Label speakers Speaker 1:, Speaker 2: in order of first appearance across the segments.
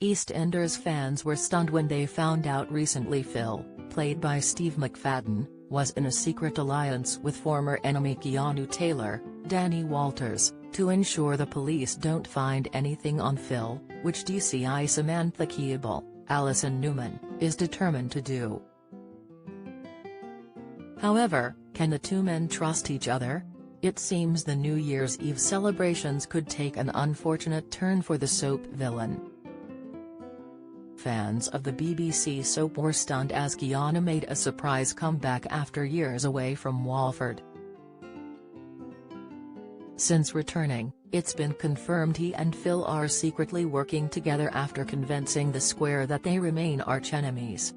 Speaker 1: EastEnders fans were stunned when they found out recently Phil, played by Steve McFadden, was in a secret alliance with former enemy Keanu Taylor, Danny Walters, to ensure the police don't find anything on Phil, which DCI Samantha Keeble, Allison Newman, is determined to do. However, can the two men trust each other? It seems the New Year's Eve celebrations could take an unfortunate turn for the soap villain. Fans of the BBC soap were stunned as Keanu made a surprise comeback after years away from Walford. Since returning, it's been confirmed he and Phil are secretly working together after convincing the Square that they remain archenemies.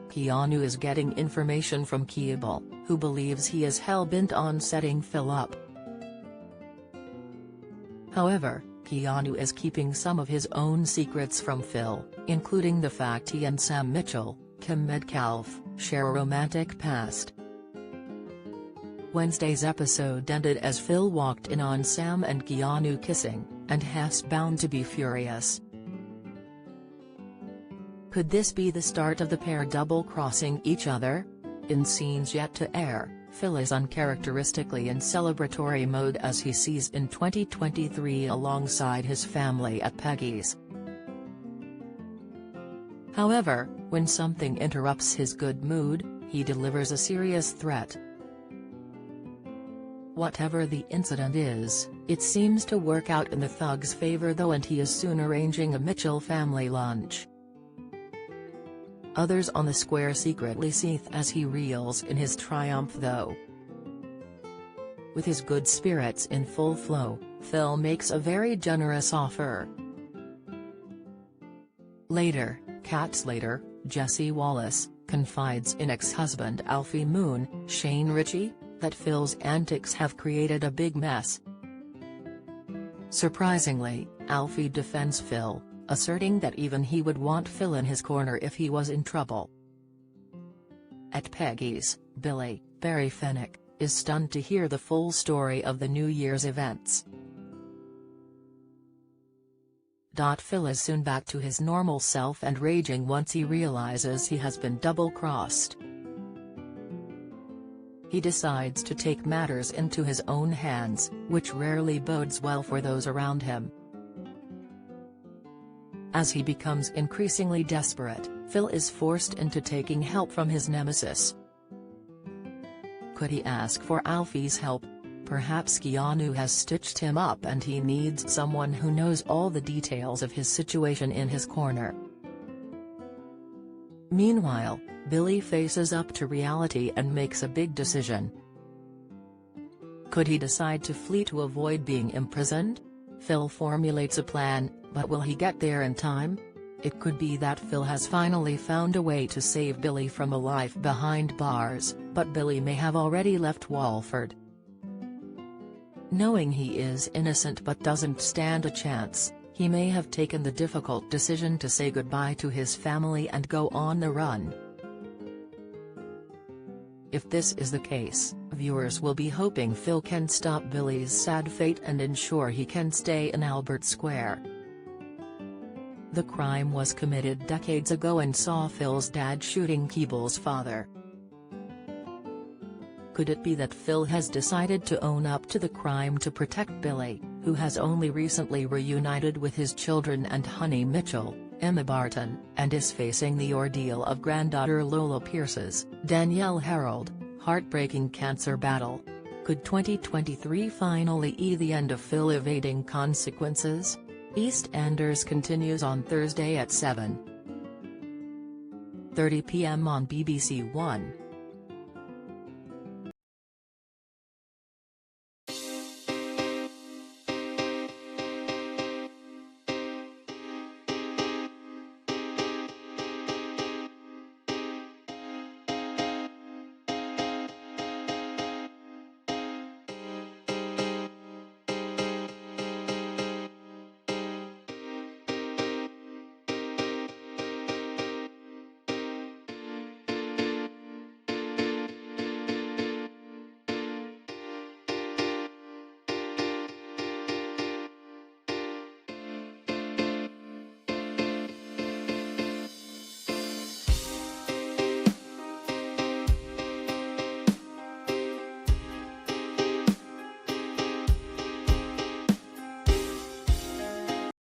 Speaker 1: Keanu is getting information from Keeble, who believes he is hell-bent on setting Phil up. However, Keanu is keeping some of his own secrets from Phil, including the fact he and Sam Mitchell, Kim Metcalfe, share a romantic past. Wednesday's episode ended as Phil walked in on Sam and Keanu kissing, and Hess bound to be furious. Could this be the start of the pair double-crossing each other? In scenes yet to air, Phil is uncharacteristically in celebratory mode as he sees in 2023 alongside his family at Peggy's. However, when something interrupts his good mood, he delivers a serious threat. Whatever the incident is, it seems to work out in the thug's favor though, and he is soon arranging a Mitchell family lunch. Others on the Square secretly seethe as he reels in his triumph though. With his good spirits in full flow, Phil makes a very generous offer. Later, Kat Slater, Jesse Wallace, confides in ex-husband Alfie Moon, Shane Ritchie, that Phil's antics have created a big mess. Surprisingly, Alfie defends Phil, asserting that even he would want Phil in his corner if he was in trouble. At Peggy's, Billy, Barry Fennick, is stunned to hear the full story of the New Year's events. Phil is soon back to his normal self and raging once he realizes he has been double-crossed. He decides to take matters into his own hands, which rarely bodes well for those around him. As he becomes increasingly desperate, Phil is forced into taking help from his nemesis. Could he ask for Alfie's help? Perhaps Keanu has stitched him up and he needs someone who knows all the details of his situation in his corner. Meanwhile, Billy faces up to reality and makes a big decision. Could he decide to flee to avoid being imprisoned? Phil formulates a plan, but will he get there in time? It could be that Phil has finally found a way to save Billy from a life behind bars, but Billy may have already left Walford. Knowing he is innocent but doesn't stand a chance, he may have taken the difficult decision to say goodbye to his family and go on the run. If this is the case, viewers will be hoping Phil can stop Billy's sad fate and ensure he can stay in Albert Square. The crime was committed decades ago and saw Phil's dad shooting Keeble's father. Could it be that Phil has decided to own up to the crime to protect Billy, who has only recently reunited with his children and honey Mitchell, Emma Barton, and is facing the ordeal of granddaughter Lola Pierce's, Danielle Harold, heartbreaking cancer battle? Could 2023 finally be the end of Phil evading consequences? EastEnders continues on Thursday at 7:30 p.m. on BBC One.